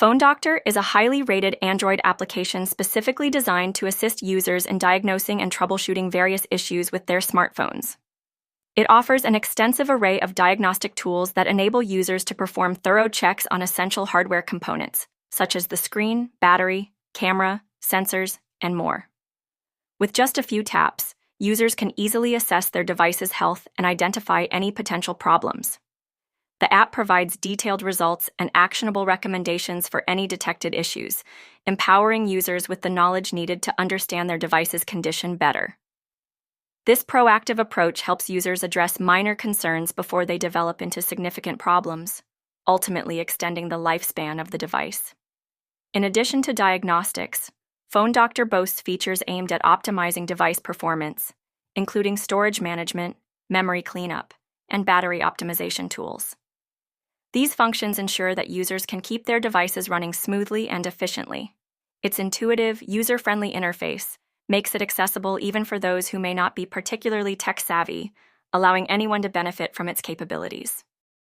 Phone Doctor is a highly rated Android application specifically designed to assist users in diagnosing and troubleshooting various issues with their smartphones. It offers an extensive array of diagnostic tools that enable users to perform thorough checks on essential hardware components, such as the screen, battery, camera, sensors, and more. With just a few taps, users can easily assess their device's health and identify any potential problems. The app provides detailed results and actionable recommendations for any detected issues, empowering users with the knowledge needed to understand their device's condition better. This proactive approach helps users address minor concerns before they develop into significant problems, ultimately extending the lifespan of the device. In addition to diagnostics, Phone Doctor boasts features aimed at optimizing device performance, including storage management, memory cleanup, and battery optimization tools. These functions ensure that users can keep their devices running smoothly and efficiently. Its intuitive, user-friendly interface makes it accessible even for those who may not be particularly tech-savvy, allowing anyone to benefit from its capabilities.